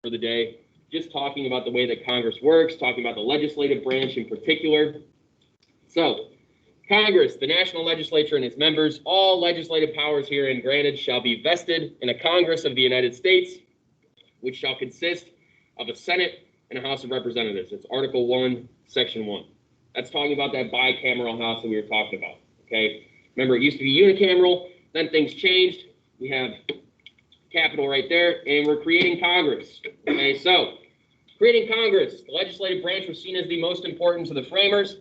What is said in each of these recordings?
for the day, just talking about the way that Congress works, talking about the legislative branch in particular. So, Congress, the national legislature and its members, all legislative powers herein granted shall be vested in a Congress of the United States, which shall consist of a Senate and a House of Representatives. It's Article 1, Section 1. That's talking about that bicameral house that we were talking about, okay? Remember, it used to be unicameral, then things changed. We have Capitol right there, and we're creating Congress, okay? So, creating Congress, the legislative branch was seen as the most important to the framers,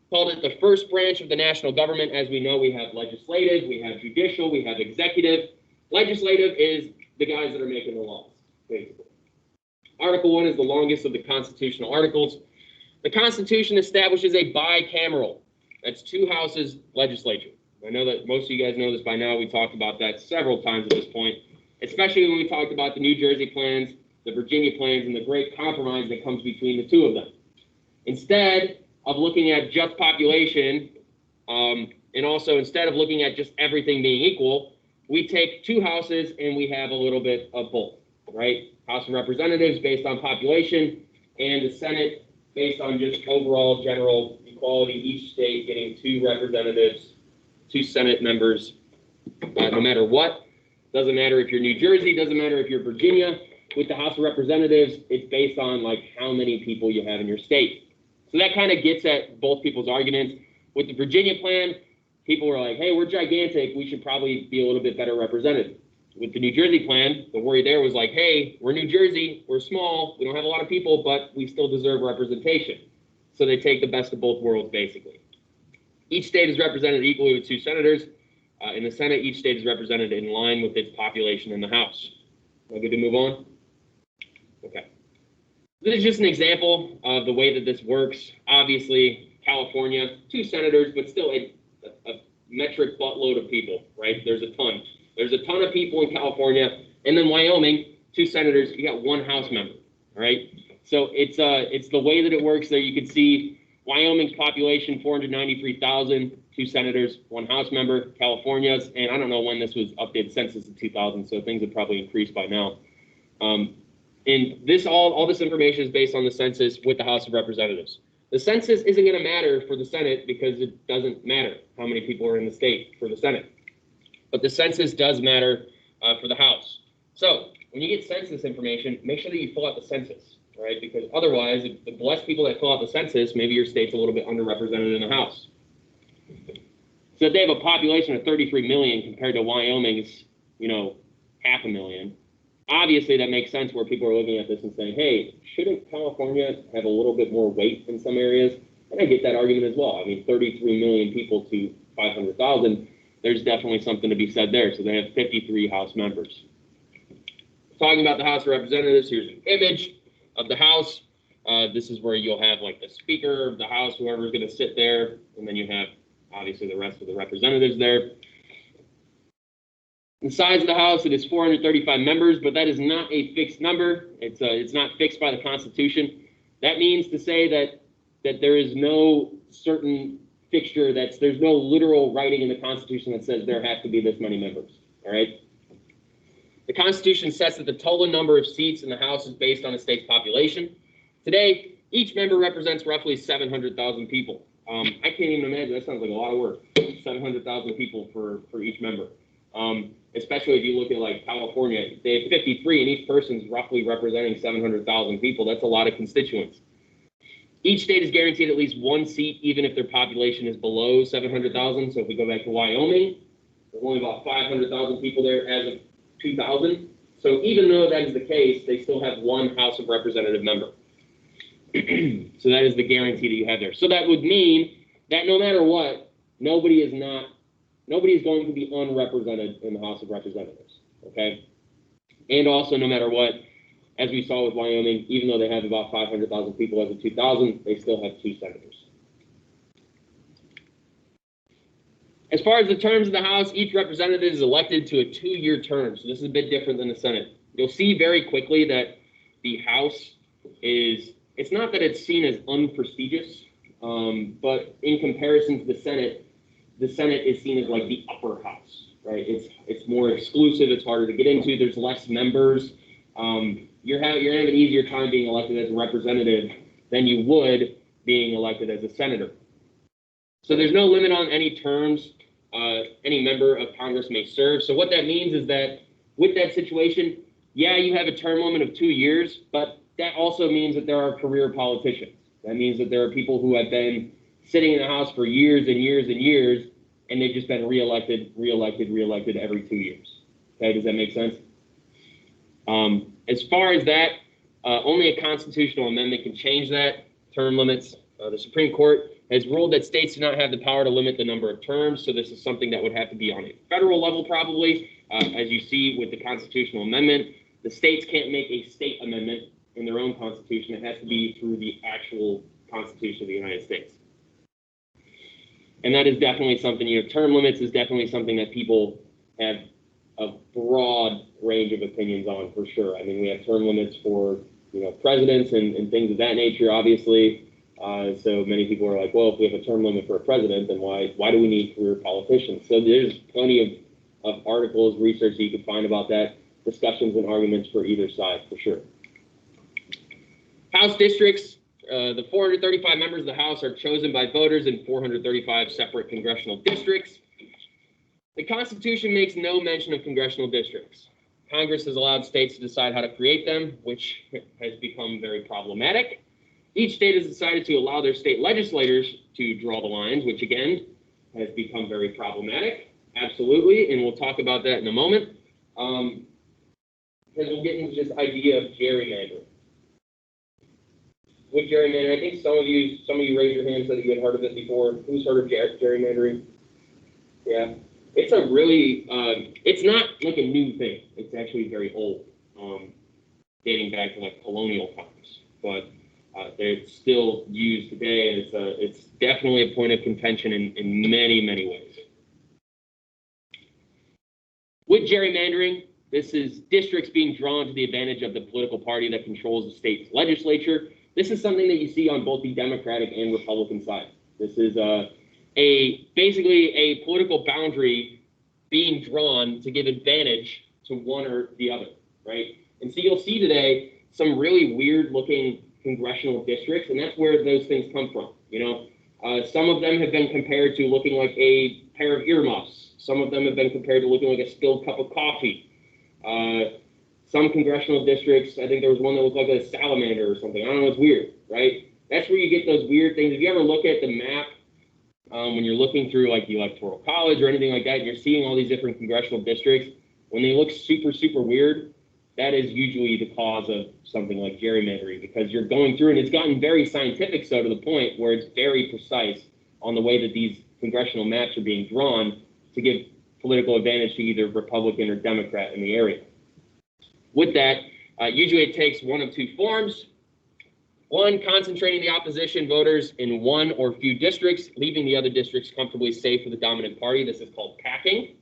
called it the first branch of the national government. As we know, we have legislative, we have judicial, we have executive. Legislative is the guys that are making the laws, basically. Article 1 is the longest of the constitutional articles. The Constitution establishes a bicameral. That's two houses legislature. I know that most of you guys know this by now. We talked about that several times at this point, especially when we talked about the New Jersey plans, the Virginia plans, and the great compromise that comes between the two of them. Instead of looking at just population, and also instead of looking at just everything being equal, we take two houses and we have a little bit of both, right? House of Representatives based on population, and the Senate based on just overall general equality, each state getting two representatives, two Senate members, no matter what. Doesn't matter if you're New Jersey, doesn't matter if you're Virginia. With the House of Representatives, it's based on like how many people you have in your state. So that kind of gets at both people's arguments. With the Virginia plan, people were like, hey, we're gigantic, we should probably be a little bit better represented. With the New Jersey plan, the worry there was like, hey, we're New Jersey, we're small, we don't have a lot of people, but we still deserve representation. So they take the best of both worlds, basically. Each state is represented equally with two senators. In the Senate, each state is represented in line with its population in the House. Am I good to move on? Okay. This is just an example of the way that this works. Obviously, California, two senators, but still a metric buttload of people, right? There's a ton. There's a ton of people in California. And then Wyoming, two senators, you got one House member, all right? So it's the way that it works there. You can see Wyoming's population, 493,000, two senators, one House member. California's, and I don't know when this was updated, census in 2000, so things have probably increased by now. And this all this information is based on the census with the House of Representatives. The census isn't going to matter for the Senate because it doesn't matter how many people are in the state for the Senate. But the census does matter for the House. So when you get census information, make sure that you fill out the census, right? Because otherwise, if the less people that fill out the census, maybe your state's a little bit underrepresented in the House. So if they have a population of 33 million compared to Wyoming's, 500,000, obviously that makes sense where people are looking at this and saying, hey, shouldn't California have a little bit more weight in some areas? And I get that argument as well. I mean, 33 million people to 500,000, there's definitely something to be said there. So they have 53 House members. Talking about the House of Representatives, here's an image of the House. This is where you'll have like the Speaker of the House, whoever's going to sit there, and then you have obviously the rest of the representatives there. The size of the House, it is 435 members, but that is not a fixed number. It's not fixed by the Constitution. That means to say that there is no certain fixture, there's no literal writing in the Constitution that says there have to be this many members, all right? The Constitution sets that the total number of seats in the House is based on a state's population. Today, each member represents roughly 700,000 people. I can't even imagine, that sounds like a lot of work, 700,000 people for each member. Especially if you look at like California, they have 53 and each person's roughly representing 700,000 people. That's a lot of constituents. Each state is guaranteed at least one seat, even if their population is below 700,000. So if we go back to Wyoming, there's only about 500,000 people there as of 2000. So even though that is the case, they still have one House of Representative member. So that is the guarantee that you have there. So that would mean that no matter what, nobody is going to be unrepresented in the House of Representatives, okay? And also, no matter what, as we saw with Wyoming, even though they have about 500,000 people as of 2000, they still have two senators. As far as the terms of the House, each representative is elected to a 2-year term, so this is a bit different than the Senate. You'll see very quickly that the House it's not that it's seen as unprestigious, but in comparison to the Senate is seen as like the upper house, right? It's more exclusive, it's harder to get into, there's less members. you're having an easier time being elected as a representative than you would being elected as a senator. So there's no limit on any terms any member of Congress may serve. So what that means is that with that situation, yeah, you have a term limit of 2 years, but that also means that there are career politicians. That means that there are people who have been sitting in the House for years and years and years, and they've just been reelected every 2 years. Okay, does that make sense? As far as that, only a constitutional amendment can change that, term limits. The Supreme Court has ruled that states do not have the power to limit the number of terms, so this is something that would have to be on a federal level probably. As you see with the constitutional amendment, the states can't make a state amendment in their own constitution. It has to be through the actual Constitution of the United States. And that is definitely something, term limits is definitely something that people have a broad range of opinions on, for sure. I mean, we have term limits for, presidents and things of that nature, obviously. So many people are like, well, if we have a term limit for a president, then why do we need career politicians? So there's plenty of articles, research that you can find about that, discussions and arguments for either side, for sure. House districts, the 435 members of the House are chosen by voters in 435 separate congressional districts. The Constitution makes no mention of congressional districts. Congress has allowed states to decide how to create them, which has become very problematic. Each state has decided to allow their state legislators to draw the lines, which again has become very problematic. Absolutely, and we'll talk about that in a moment. Because we'll get into this idea of gerrymandering. With gerrymandering, I think some of you raised your hands so that you had heard of it before. Who's heard of gerrymandering? Yeah. It's a really, it's not like a new thing. It's actually very old, dating back to like colonial times. But it's still used today, and it's definitely a point of contention in many, many ways. With gerrymandering, this is districts being drawn to the advantage of the political party that controls the state's legislature. This is something that you see on both the Democratic and Republican side. This is basically a political boundary being drawn to give advantage to one or the other, right? And so you'll see today some really weird looking congressional districts, and that's where those things come from. Some of them have been compared to looking like a pair of earmuffs. Some of them have been compared to looking like a spilled cup of coffee. Some congressional districts, I think there was one that looked like a salamander or something. I don't know, it's weird, right? That's where you get those weird things. If you ever look at the map, when you're looking through like the Electoral College or anything like that, and you're seeing all these different congressional districts, when they look super, super weird, that is usually the cause of something like gerrymandering, because you're going through, and it's gotten very scientific, so to the point where it's very precise on the way that these congressional maps are being drawn to give political advantage to either Republican or Democrat in the area. With that, usually it takes one of two forms. One, concentrating the opposition voters in one or few districts, leaving the other districts comfortably safe for the dominant party. This is called packing.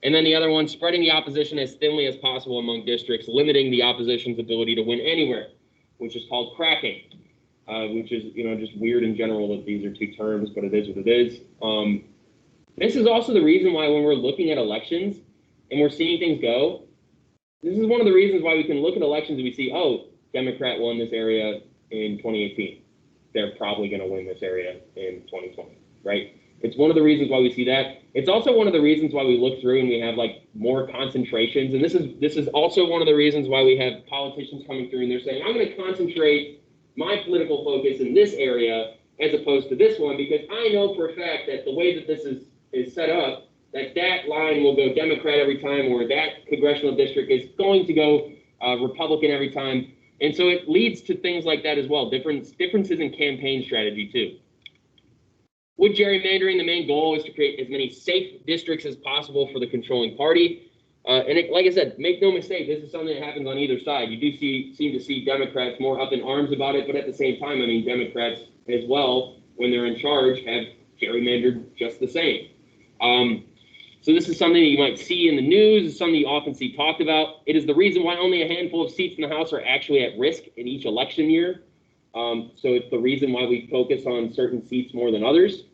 And then the other one, spreading the opposition as thinly as possible among districts, limiting the opposition's ability to win anywhere, which is called cracking, which is, just weird in general that these are two terms, but it is what it is. This is also the reason why when we're looking at elections and we're seeing things go, this is one of the reasons why we can look at elections and we see, oh, Democrat won this area in 2018. They're probably going to win this area in 2020, right? It's one of the reasons why we see that. It's also one of the reasons why we look through and we have like more concentrations. And this is also one of the reasons why we have politicians coming through and they're saying, I'm going to concentrate my political focus in this area as opposed to this one, because I know for a fact that the way that this is set up, that line will go Democrat every time, or that congressional district is going to go Republican every time. And so it leads to things like that as well, differences in campaign strategy too. With gerrymandering, the main goal is to create as many safe districts as possible for the controlling party. Like I said, make no mistake, this is something that happens on either side. You do seem to see Democrats more up in arms about it, but at the same time, I mean, Democrats as well, when they're in charge, have gerrymandered just the same. So this is something that you might see in the news. It's something you often see talked about. It is the reason why only a handful of seats in the House are actually at risk in each election year. So it's the reason why we focus on certain seats more than others.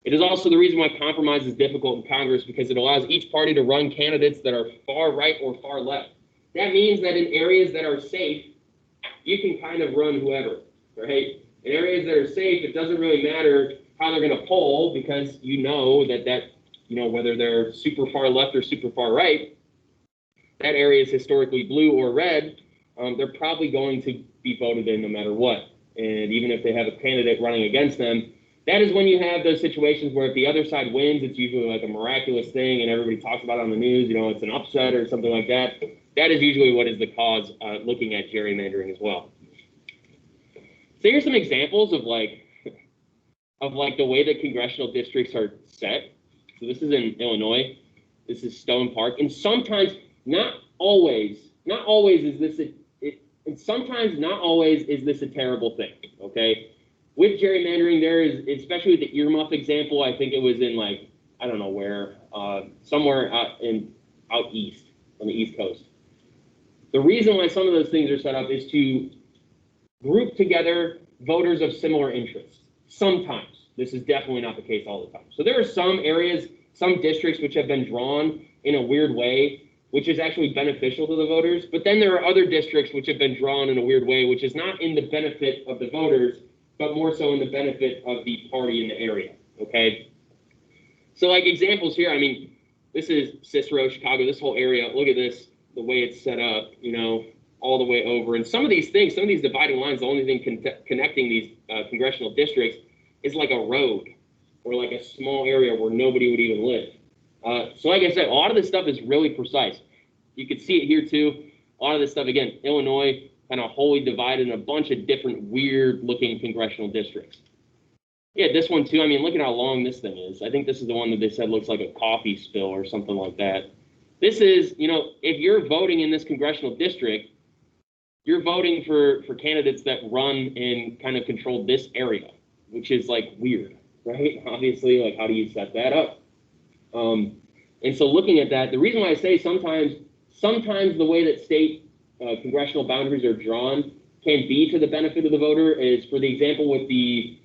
It is also the reason why compromise is difficult in Congress, because it allows each party to run candidates that are far right or far left. That means that in areas that are safe, you can kind of run whoever, right? In areas that are safe, it doesn't really matter how they're going to poll, because you know that whether they're super far left or super far right, that area is historically blue or red. They're probably going to be voted in no matter what. And even if they have a candidate running against them, that is when you have those situations where if the other side wins, it's usually like a miraculous thing and everybody talks about it on the news, it's an upset or something like that. That is usually what is the cause, looking at gerrymandering as well. So here's some examples of the way that congressional districts are set. So this is in Illinois. This is Stone Park. And sometimes, not always is this a terrible thing, okay? With gerrymandering, there is, especially with the earmuff example, I think it was in I don't know where, somewhere out east, on the East Coast. The reason why some of those things are set up is to group together voters of similar interests. Sometimes. This is definitely not the case all the time. So there are some areas, some districts which have been drawn in a weird way, which is actually beneficial to the voters. But then there are other districts which have been drawn in a weird way, which is not in the benefit of the voters, but more so in the benefit of the party in the area, okay? So examples here, this is Cicero, Chicago, this whole area. Look at this, the way it's set up, all the way over. And some of these dividing lines, the only thing connecting these congressional districts is like a road or like a small area where nobody would even live. So like I said, a lot of this stuff is really precise. You can see it here too. A lot of this stuff, again, Illinois, kind of wholly divided in a bunch of different weird-looking congressional districts. Yeah, this one too. Look at how long this thing is. I think this is the one that they said looks like a coffee spill or something like that. This is, if you're voting in this congressional district, you're voting for candidates that run and kind of control this area, which is weird, right? Obviously, how do you set that up? And so looking at that, the reason why I say sometimes the way that state congressional boundaries are drawn can be to the benefit of the voter is, for the example with the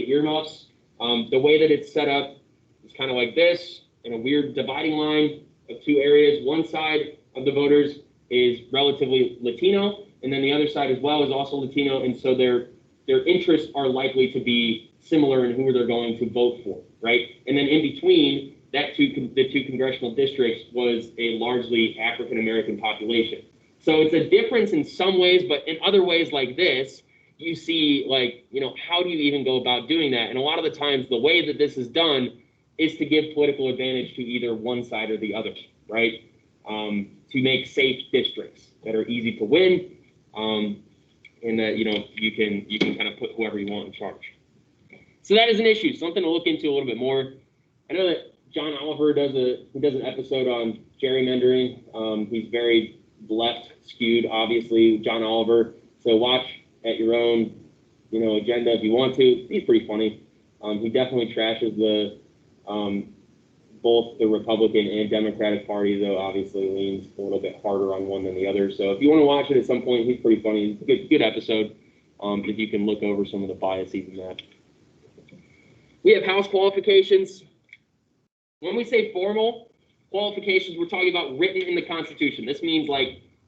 earmuffs, the way that it's set up is kind of like this, in a weird dividing line of two areas. One side of the voters is relatively Latino, and then the other side as well is also Latino, and so their interests are likely to be similar in who they're going to vote for, right? And then in between, the two congressional districts was a largely African-American population. So it's a difference in some ways, but in other ways like this, you see how do you even go about doing that? And a lot of the times, the way that this is done is to give political advantage to either one side or the other, right? To make safe districts that are easy to win, and that, you can kind of put whoever you want in charge. So that is an issue, something to look into a little bit more. I know that John Oliver does an episode on gerrymandering. He's very left skewed, obviously, John Oliver. So watch at your own, agenda if you want to. He's pretty funny. He definitely trashes the both the Republican and Democratic Party, though obviously leans a little bit harder on one than the other. So if you want to watch it at some point, he's pretty funny. Good episode. If you can look over some of the biases in that. We have House qualifications. When we say formal qualifications, we're talking about written in the Constitution. This means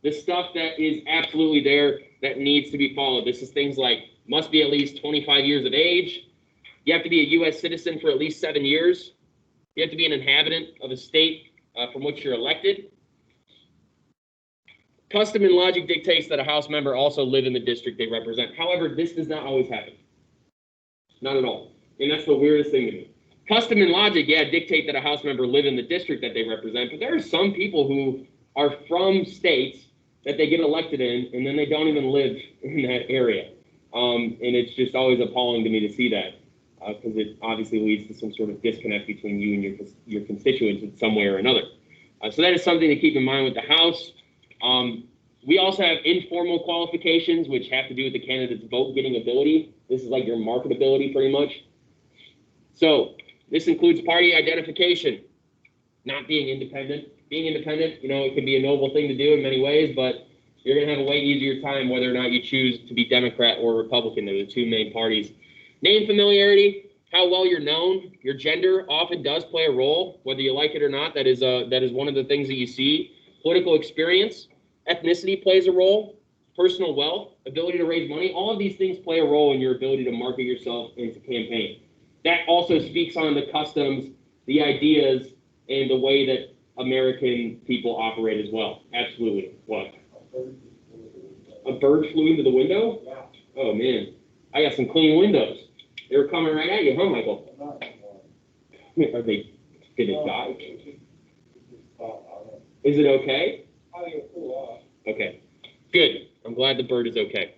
the stuff that is absolutely there that needs to be followed. This is things like must be at least 25 years of age. You have to be a U.S. citizen for at least 7 years. You have to be an inhabitant of a state from which you're elected. Custom and logic dictates that a House member also live in the district they represent. However, this does not always happen. Not at all. And that's the weirdest thing to me. Custom and logic, dictate that a House member live in the district that they represent, but there are some people who are from states that they get elected in, and then they don't even live in that area. And it's just always appalling to me to see that, because it obviously leads to some sort of disconnect between you and your constituents in some way or another. So that is something to keep in mind with the House. We also have informal qualifications, which have to do with the candidate's vote-getting ability. This is like your marketability, pretty much. So this includes party identification, not being independent. Being independent, it can be a noble thing to do in many ways, but you're going to have a way easier time whether or not you choose to be Democrat or Republican. They're the two main parties. Name familiarity, how well you're known. Your gender often does play a role, whether you like it or not. That is one of the things that you see Political experience, ethnicity plays a role, personal wealth, ability to raise money. All of these things play a role in your ability to market yourself and to campaign. That also speaks on the customs, the ideas, and the way that American people operate as well. Absolutely. What? A bird flew into the window? Oh, man. I got some clean windows. They were coming right at you, huh, Michael? Did it die? Is it okay? Okay. Good. I'm glad the bird is okay.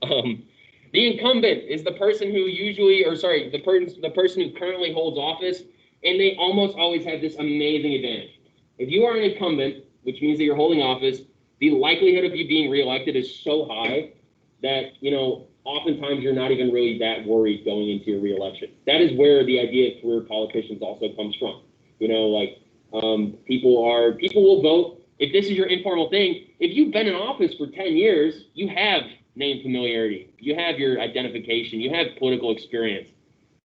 The incumbent is the person who usually, the person who currently holds office, and they almost always have this amazing advantage. If you are an incumbent, which means that you're holding office, the likelihood of you being reelected is so high that, oftentimes you're not even really that worried going into your reelection. That is where the idea of career politicians also comes from. People will vote. If this is your informal thing, if you've been in office for 10 years, you have name familiarity, you have your identification, you have political experience,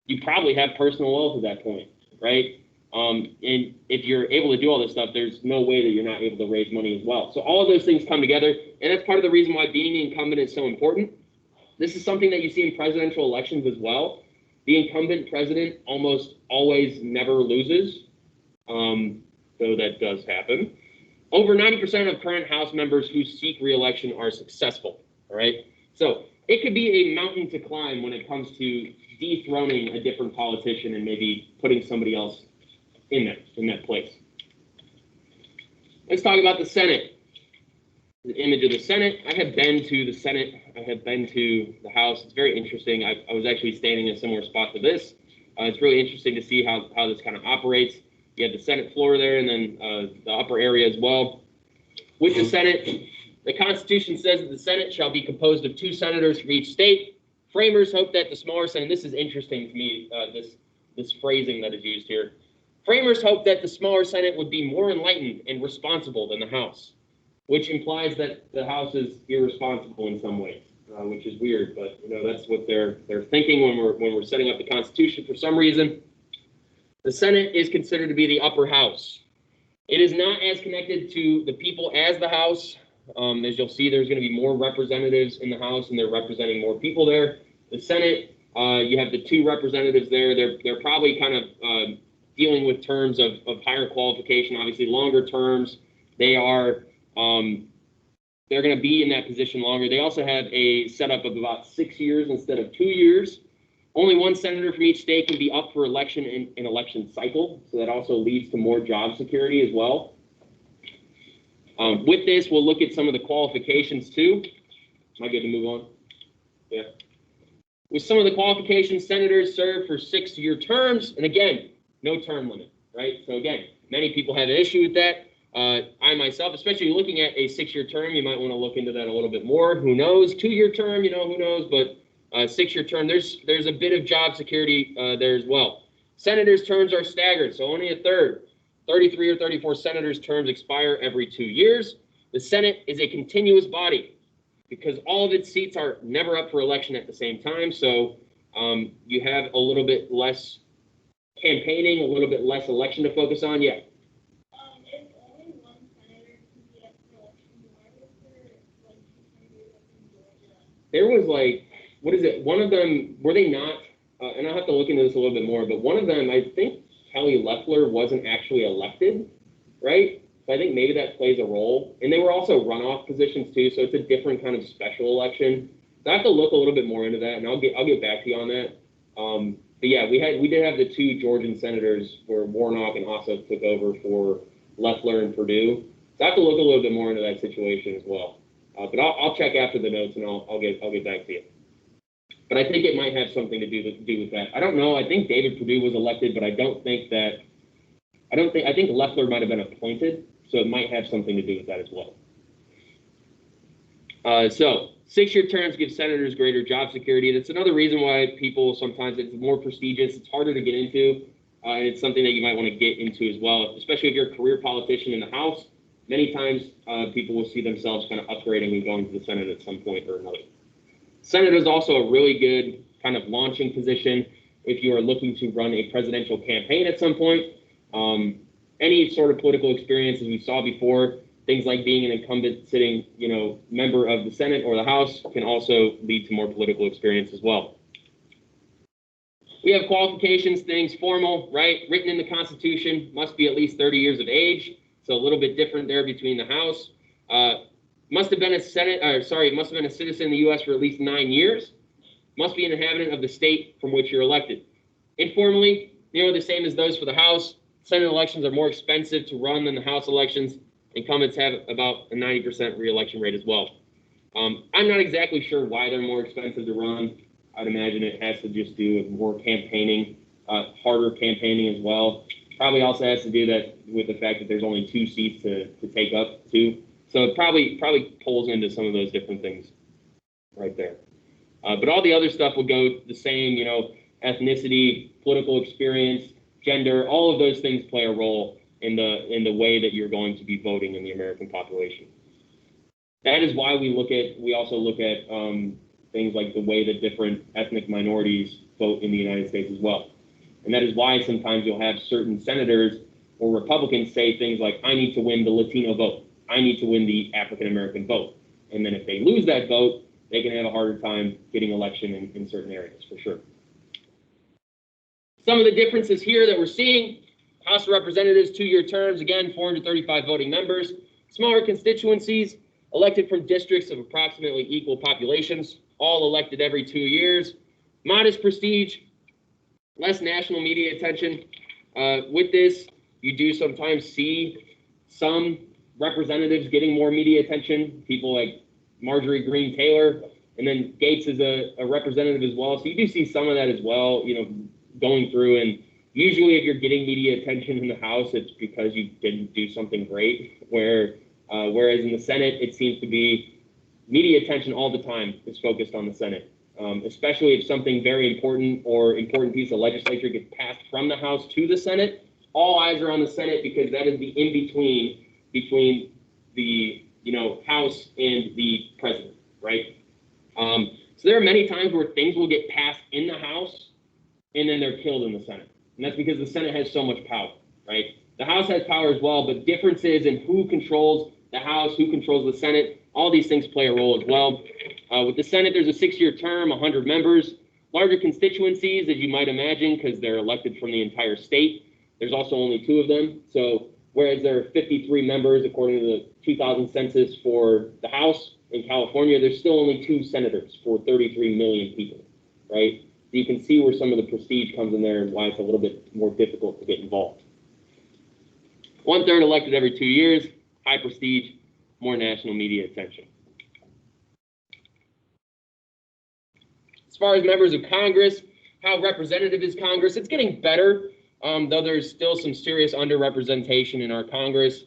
you probably have personal wealth at that point, right? And if you're able to do all this stuff, there's no way that you're not able to raise money as well. So all of those things come together, and that's part of the reason why being the incumbent is so important. This is something that you see in presidential elections as well. The incumbent president almost always never loses, though that does happen. Over 90% of current House members who seek re-election are successful, all right? So it could be a mountain to climb when it comes to dethroning a different politician and maybe putting somebody else in that place. Let's talk about the Senate. The image of the Senate. I have been to the Senate. I have been to the House. It's very interesting. I was actually standing in a similar spot to this. It's really interesting to see how this kind of operates. You have the Senate floor there, and then the upper area as well. With the Senate, the Constitution says that the Senate shall be composed of 2 senators from each state. Framers hope that the smaller Senate, this is interesting to me, this phrasing that is used here. Framers hope that the smaller Senate would be more enlightened and responsible than the House, which implies that the House is irresponsible in some ways, which is weird, but that's what they're thinking when we're setting up the Constitution for some reason. The Senate is considered to be the upper house. It is not as connected to the people as the House. As you'll see, there's going to be more representatives in the House, and they're representing more people there. The Senate, you have the 2 representatives there. They're probably kind of dealing with terms of higher qualification, obviously longer terms. They are they're going to be in that position longer. They also have a setup of about 6 years instead of 2 years. Only 1 senator from each state can be up for election in an election cycle, so that also leads to more job security as well. With this, we'll look at some of the qualifications too. Am I good to move on? Yeah. With some of the qualifications, senators serve for 6-year terms, and again, no term limit, right? So again, many people have an issue with that. I myself, especially looking at a 6-year term, you might want to look into that a little bit more. Who knows? 2-year term, who knows? But 6-year term, there's a bit of job security there as well. Senators' terms are staggered, so only a third. 33 or 34 senators' terms expire every 2 years. The Senate is a continuous body because all of its seats are never up for election at the same time. So you have a little bit less campaigning, a little bit less election to focus on. Yeah. If only 1 senator can be up for election, why was there 2 senators up in Georgia? There was what is it? One of them, were they not? And I'll have to look into this a little bit more, but one of them, I think Kelly Loeffler wasn't actually elected, right? So I think maybe that plays a role. And they were also runoff positions too, so it's a different kind of special election. So I have to look a little bit more into that, and I'll get back to you on that. But yeah, we did have the 2 Georgian senators where Warnock and Ossoff took over for Loeffler and Perdue. So I have to look a little bit more into that situation as well. But I'll check after the notes, and I'll get back to you. But I think it might have something to do with that. I don't know. I think David Perdue was elected, but I think Loeffler might have been appointed, so it might have something to do with that as well. So 6-year terms give senators greater job security. That's another reason why people sometimes, it's more prestigious, it's harder to get into, and it's something that you might want to get into as well, especially if you're a career politician in the House. Many times people will see themselves kind of upgrading and going to the Senate at some point or another. Senate is also a really good kind of launching position if you are looking to run a presidential campaign at some point. any sort of political experience, as we saw before, things like being an incumbent sitting, member of the Senate or the House can also lead to more political experience as well. We have qualifications, things formal, right? Written in the Constitution, must be at least 30 years of age. So a little bit different there between the House. Must have been a citizen in the U.S. for at least 9 years. Must be an inhabitant of the state from which you're elected. Informally, the same as those for the House. Senate elections are more expensive to run than the House elections. Incumbents have about a 90% re-election rate as well. I'm not exactly sure why they're more expensive to run. I'd imagine it has to just do with more campaigning, harder campaigning as well. Probably also has to do that with the fact that there's only 2 seats to take up to. So it probably pulls into some of those different things right there. But all the other stuff will go the same, ethnicity, political experience, gender, all of those things play a role in the way that you're going to be voting in the American population. That is why we also look at things like the way that different ethnic minorities vote in the United States as well. And that is why sometimes you'll have certain senators or Republicans say things like, I need to win the Latino vote. I need to win the African-American vote. And then if they lose that vote, they can have a harder time getting election in certain areas, for sure. Some of the differences here that we're seeing: House of Representatives, 2-year terms, again, 435 voting members. Smaller constituencies, elected from districts of approximately equal populations, all elected every 2 years. Modest prestige, less national media attention. With this, you do sometimes see some representatives getting more media attention, people like Marjorie Greene Taylor, and then Gates is a representative as well. So you do see some of that as well, going through. And usually if you're getting media attention in the House, it's because you didn't do something great, whereas in the Senate, it seems to be media attention all the time is focused on the Senate, especially if something very important or important piece of legislature gets passed from the House to the Senate. All eyes are on the Senate because that is the in-between between the House and the president, right? So there are many times where things will get passed in the House and then they're killed in the Senate. And that's because the Senate has so much power, right? The House has power as well, but differences in who controls the House, who controls the Senate, all these things play a role as well. With the Senate, there's a 6-year term, 100 members. Larger constituencies, as you might imagine, because they're elected from the entire state. There's also only 2 of them. So whereas there are 53 members, according to the 2000 census for the House in California, there's still only 2 senators for 33 million people, right? So you can see where some of the prestige comes in there and why it's a little bit more difficult to get involved. 1/3 elected every 2 years, high prestige, more national media attention. As far as members of Congress, how representative is Congress? It's getting better, though there's still some serious underrepresentation in our Congress.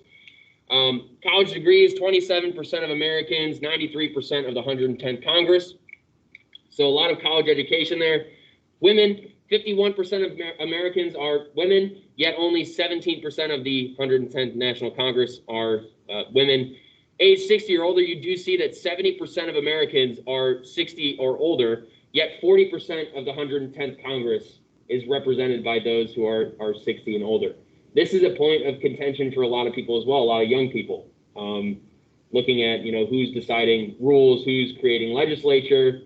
College degrees, 27% of Americans, 93% of the 110th Congress. So a lot of college education there. Women, 51% of Americans are women, yet only 17% of the 110th National Congress are women. Age 60 or older, you do see that 70% of Americans are 60 or older, yet 40% of the 110th Congress is represented by those who are 60 and older. This is a point of contention for a lot of people as well, a lot of young people. Looking at, who's deciding rules, who's creating legislature,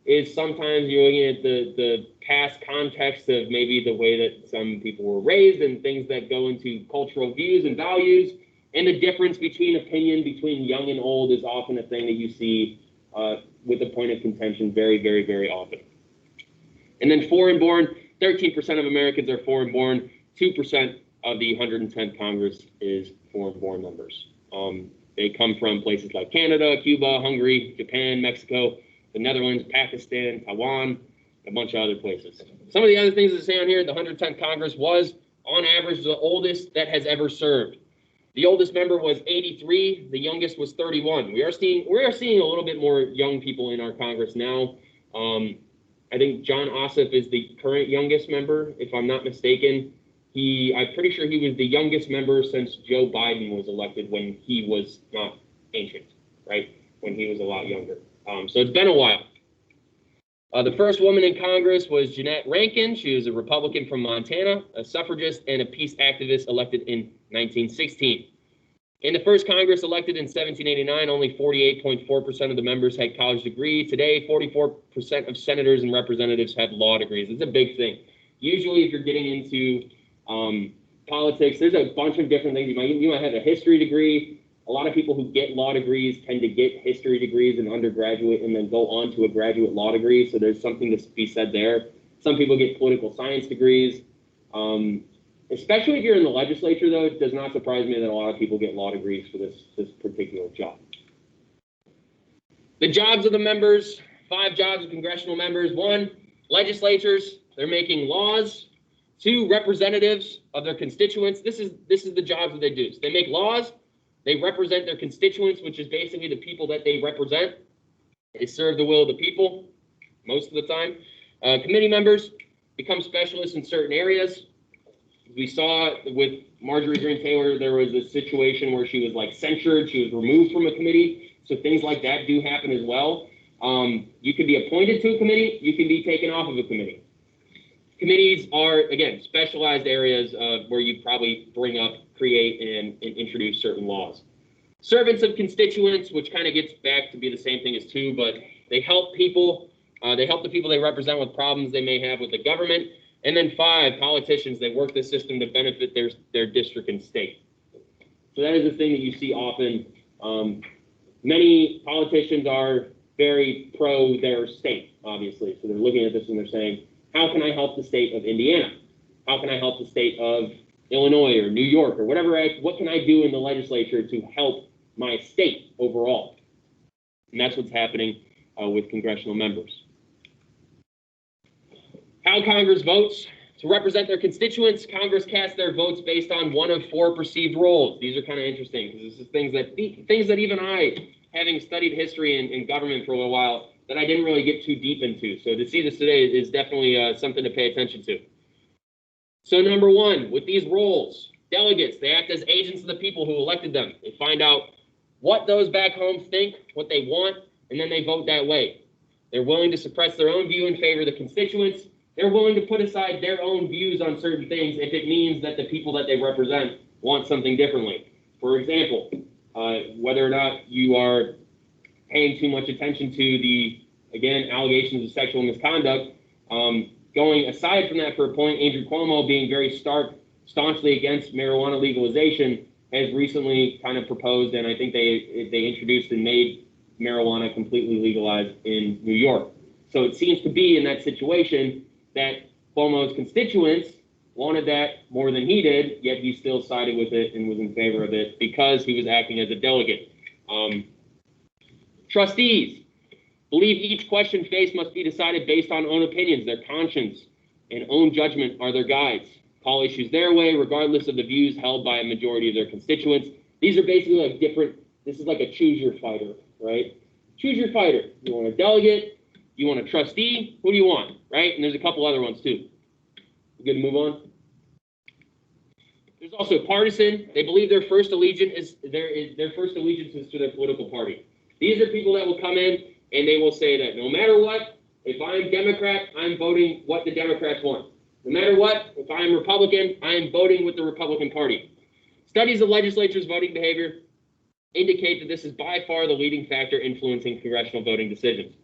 is sometimes you're looking at the past context of maybe the way that some people were raised and things that go into cultural views and values. And the difference between opinion between young and old is often a thing that you see with a point of contention very, very, very often. And then foreign-born, 13% of Americans are foreign-born, 2% of the 110th Congress is foreign-born members. They come from places like Canada, Cuba, Hungary, Japan, Mexico, the Netherlands, Pakistan, Taiwan, a bunch of other places. Some of the other things that say on here, the 110th Congress was, on average, the oldest that has ever served. The oldest member was 83. The youngest was 31. We are seeing a little bit more young people in our Congress now. I think John Ossoff is the current youngest member, if I'm not mistaken. I'm pretty sure he was the youngest member since Joe Biden was elected when he was not ancient, right? When he was a lot younger. So it's been a while. The first woman in Congress was Jeannette Rankin. She was a Republican from Montana, a suffragist, and a peace activist elected in 1916. In the first Congress elected in 1789, only 48.4% of the members had college degrees. Today, 44% of senators and representatives have law degrees. It's a big thing. Usually, if you're getting into politics, there's a bunch of different things. You might have a history degree. A lot of people who get law degrees tend to get history degrees in undergraduate and then go on to a graduate law degree. So there's something to be said there. Some people get political science degrees. Especially if you're in the legislature, though, it does not surprise me that a lot of people get law degrees for this particular job. The jobs of the members, 5 jobs of congressional members. 1, legislatures, they're making laws. 2, representatives of their constituents. This is the jobs that they do. So they make laws. They represent their constituents, which is basically the people that they represent. They serve the will of the people most of the time. Committee members become specialists in certain areas. We saw with Marjorie Greene Taylor, there was a situation where she was like censured. She was removed from a committee. So things like that do happen as well. You can be appointed to a committee. You can be taken off of a committee. Committees are, again, specialized areas where you probably bring up, create, and introduce certain laws. Servants of constituents, which kind of gets back to be the same thing as 2, but they help people. They help the people they represent with problems they may have with the government. And then 5, politicians. They work the system to benefit their district and state. So that is a thing that you see often. Many politicians are very pro their state, obviously. So they're looking at this and they're saying, how can I help the state of Indiana? How can I help the state of Illinois or New York or whatever? What can I do in the legislature to help my state overall? And that's what's happening with congressional members. How Congress votes. To represent their constituents, Congress casts their votes based on one of 4 perceived roles. These are kind of interesting because this is things that even I, having studied history and government for a little while, that I didn't really get too deep into. So to see this today is definitely something to pay attention to. So number 1, with these roles, delegates, they act as agents of the people who elected them. They find out what those back home think, what they want, and then they vote that way. They're willing to suppress their own view in favor of the constituents. They're willing to put aside their own views on certain things if it means that the people that they represent want something differently. For example, whether or not you are paying too much attention to the, again, allegations of sexual misconduct. Going aside from that for a point, Andrew Cuomo, being very staunchly against marijuana legalization, has recently kind of proposed, and I think they introduced and made marijuana completely legalized in New York. So it seems to be in that situation that Cuomo's constituents wanted that more than he did, yet he still sided with it and was in favor of it because he was acting as a delegate. Trustees believe each question faced must be decided based on own opinions. Their conscience and own judgment are their guides. Call issues their way, regardless of the views held by a majority of their constituents. These are basically like this is like a choose your fighter, right? Choose your fighter. You want a delegate? You want a trustee? Who do you want, right? And there's a couple other ones too. You good to move on? There's also partisan. They believe their first allegiance is to their political party. These are people that will come in and they will say that no matter what, if I'm Democrat, I'm voting what the Democrats want. No matter what, if I'm Republican, I am voting with the Republican Party. Studies of legislatures' voting behavior indicate that this is by far the leading factor influencing congressional voting decisions.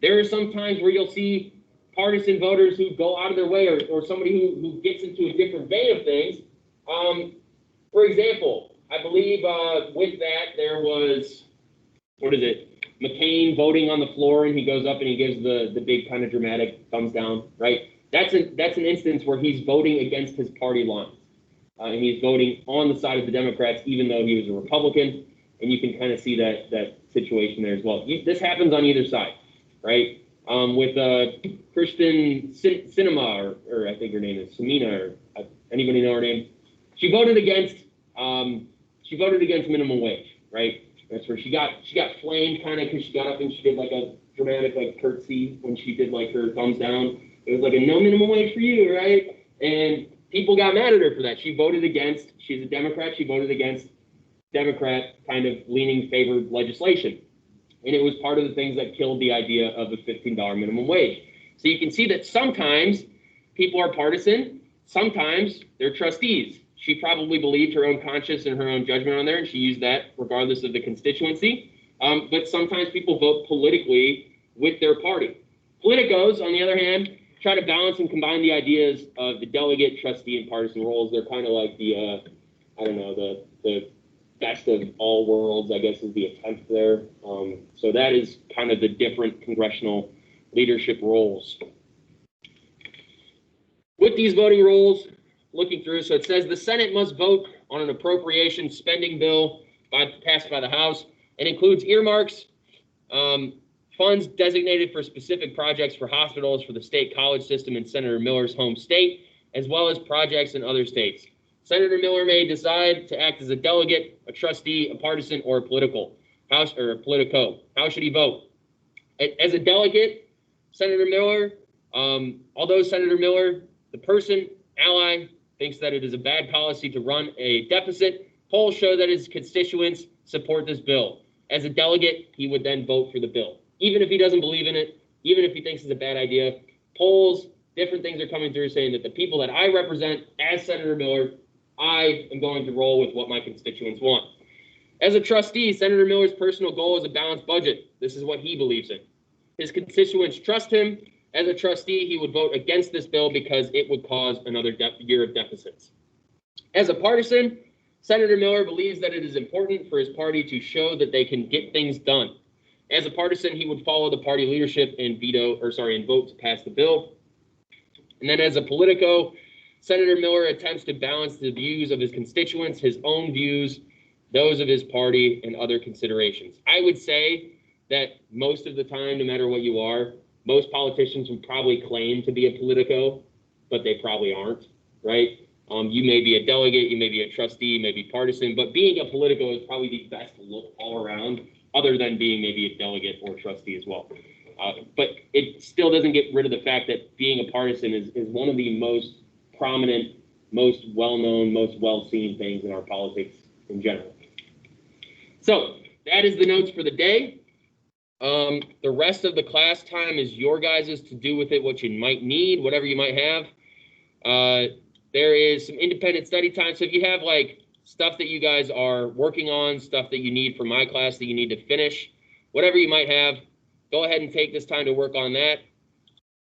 There are some times where you'll see partisan voters who go out of their way or somebody who gets into a different vein of things. For example, I believe with that there was, McCain voting on the floor and he goes up and he gives the big kind of dramatic thumbs down, right? That's an instance where he's voting against his party lines. And he's voting on the side of the Democrats, even though he was a Republican. And you can kind of see that situation there as well. This happens on either side, right? With Kristen Sinema, or I think her name is Samina, or anybody know her name? She voted against minimum wage, right? That's where she got flamed kind of because she got up and she did like a dramatic like curtsy when she did like her thumbs down. It was like a no minimum wage for you, right? And people got mad at her for that. She voted against, she's a Democrat, she voted against Democrat kind of leaning favored legislation. And it was part of the things that killed the idea of a $15 minimum wage. So you can see that sometimes people are partisan, sometimes they're trustees. She probably believed her own conscience and her own judgment on there, and she used that regardless of the constituency. But sometimes people vote politically with their party. Politicos, on the other hand, try to balance and combine the ideas of the delegate, trustee, and partisan roles. They're kind of like the, the best of all worlds, I guess, is the attempt there. So that is kind of the different congressional leadership roles. With these voting rules, looking through, so it says the Senate must vote on an appropriation spending bill passed by the House. It includes earmarks, funds designated for specific projects for hospitals for the state college system in Senator Miller's home state, as well as projects in other states. Senator Miller may decide to act as a delegate, a trustee, a partisan, or a politico. How should he vote? As a delegate, Senator Miller, although Senator Miller, the person, ally, thinks that it is a bad policy to run a deficit, polls show that his constituents support this bill. As a delegate, he would then vote for the bill. Even if he doesn't believe in it, even if he thinks it's a bad idea, polls, different things are coming through saying that the people that I represent as Senator Miller, I am going to roll with what my constituents want. As a trustee, Senator Miller's personal goal is a balanced budget. This is what he believes in. His constituents trust him. As a trustee, he would vote against this bill because it would cause another year of deficits. As a partisan, Senator Miller believes that it is important for his party to show that they can get things done. As a partisan, he would follow the party leadership and vote to pass the bill. And then as a politico, Senator Miller attempts to balance the views of his constituents, his own views, those of his party, and other considerations. I would say that most of the time, no matter what you are, most politicians would probably claim to be a politico, but they probably aren't, right? You may be a delegate, you may be a trustee, you may be partisan, but being a politico is probably the best look all around, other than being maybe a delegate or trustee as well. But it still doesn't get rid of the fact that being a partisan is one of the most prominent, most well-known, most well-seen things in our politics in general. So that is the notes for the day. The rest of the class time is your guys's to do with it what you might need, whatever you might have. There is some independent study time. So if you have like stuff that you guys are working on, stuff that you need for my class that you need to finish, whatever you might have, go ahead and take this time to work on that.